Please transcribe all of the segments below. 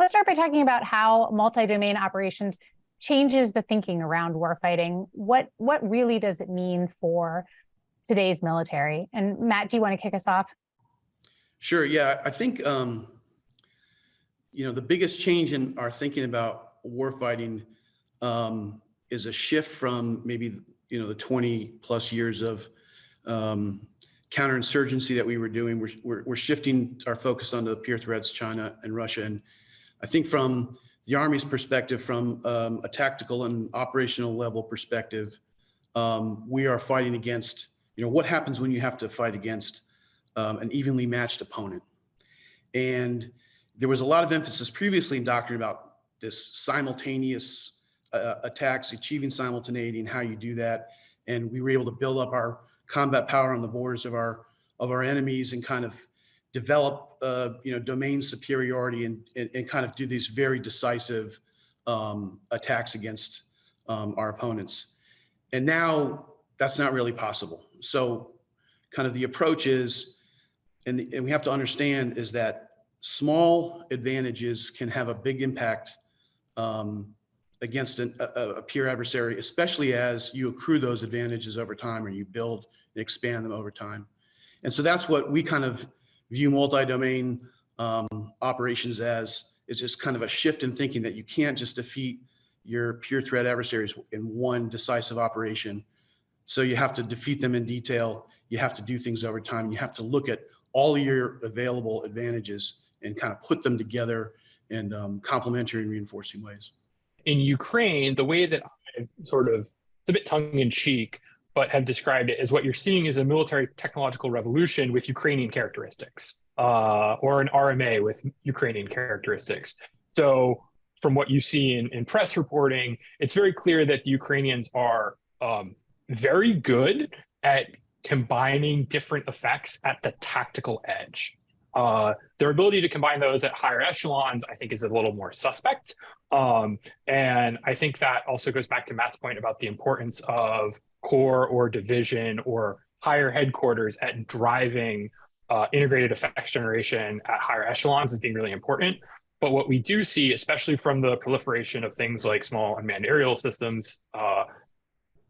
let's start by talking about how multi-domain operations changes the thinking around warfighting. What really does it mean for today's military? And Matt, do you want to kick us off? Sure. Yeah, I think the biggest change in our thinking about warfighting is a shift from maybe the 20 plus years of counterinsurgency that we were doing. We're shifting our focus onto the peer threats, China and Russia. And I think from the Army's perspective, from a tactical and operational level perspective, we are fighting against, what happens when you have to fight against an evenly matched opponent. And there was a lot of emphasis previously in doctrine about this simultaneous attacks, achieving simultaneity and how you do that. And we were able to build up our combat power on the borders of our enemies and kind of develop domain superiority and kind of do these very decisive attacks against our opponents. And now that's not really possible. So kind of the approach is, and we have to understand, is that small advantages can have a big impact against a peer adversary, especially as you accrue those advantages over time or you build and expand them over time. And so that's what we kind of view multi-domain operations as, is just kind of a shift in thinking that you can't just defeat your peer threat adversaries in one decisive operation. So you have to defeat them in detail. You have to do things over time. You have to look at all of your available advantages and kind of put them together in complementary and reinforcing ways. In Ukraine, the way that I've it's a bit tongue-in-cheek, but have described it as what you're seeing is a military technological revolution with Ukrainian characteristics, or an RMA with Ukrainian characteristics. So from what you see in press reporting, it's very clear that the Ukrainians are very good at combining different effects at the tactical edge. Their ability to combine those at higher echelons, I think, is a little more suspect. And I think that also goes back to Matt's point about the importance of corps or division or higher headquarters at driving integrated effects generation at higher echelons as being really important. But what we do see, especially from the proliferation of things like small unmanned aerial systems,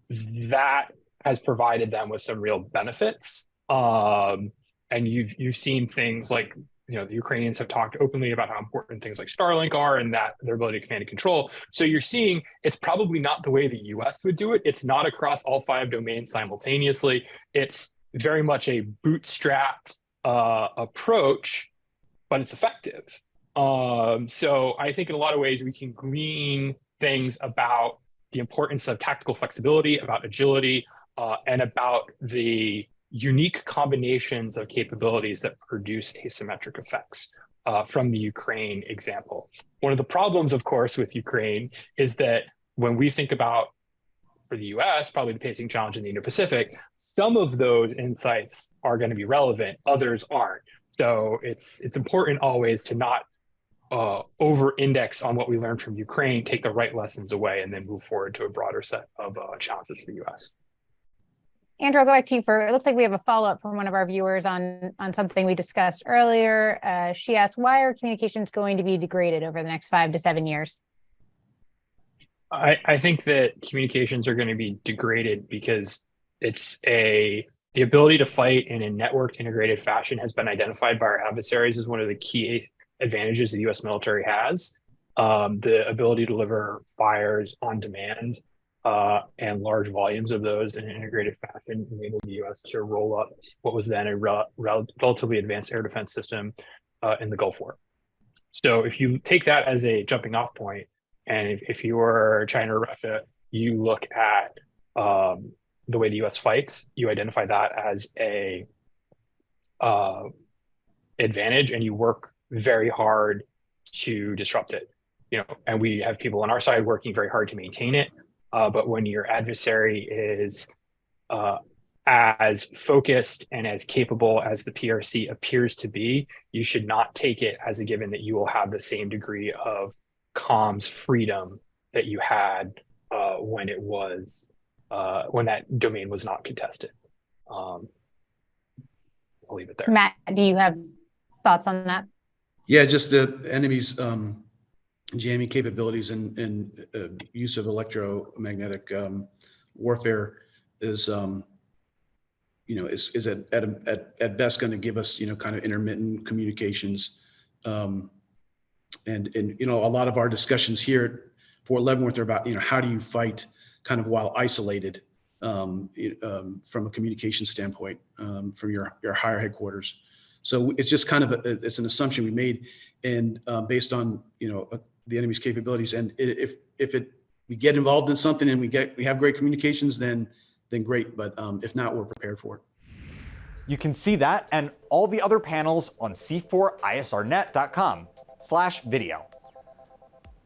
that has provided them with some real benefits. And you've seen things like, the Ukrainians have talked openly about how important things like Starlink are and that their ability to command and control. So you're seeing it's probably not the way the US would do it. It's not across all 5 domains simultaneously. It's very much a bootstrapped approach, but it's effective. So I think in a lot of ways we can glean things about the importance of tactical flexibility, about agility, and about the unique combinations of capabilities that produce asymmetric effects from the Ukraine example. One of the problems, of course, with Ukraine is that when we think about, for the US, probably the pacing challenge in the Indo-Pacific, some of those insights are going to be relevant, others aren't. So it's important always to not over-index on what we learned from Ukraine, take the right lessons away, and then move forward to a broader set of challenges for the US. Andrew, I'll go back to you it looks like we have a follow-up from one of our viewers on something we discussed earlier. She asked, why are communications going to be degraded over the next 5 to 7 years? I think that communications are going to be degraded because the ability to fight in a networked integrated fashion has been identified by our adversaries as one of the key advantages the US military has. The ability to deliver fires on demand and large volumes of those in an integrated fashion enabled the US to roll up what was then a relatively advanced air defense system in the Gulf War. So if you take that as a jumping off point, and if you are China or Russia, you look at the way the US fights, you identify that as a advantage, and you work very hard to disrupt it. And we have people on our side working very hard to maintain it. But when your adversary is as focused and as capable as the PRC appears to be, you should not take it as a given that you will have the same degree of comms freedom that you had when that domain was not contested. I'll leave it there. Matt, do you have thoughts on that? Yeah, just the enemy's jamming capabilities and use of electromagnetic warfare is, is at best going to give us, kind of intermittent communications. And a lot of our discussions here at Fort Leavenworth are about, how do you fight kind of while isolated from a communication standpoint from your higher headquarters. So it's just kind of it's an assumption we made, and based on the enemy's capabilities. And if we get involved in something and we have great communications, then great. But if not, we're prepared for it. You can see that and all the other panels on c4isrnet.com/video.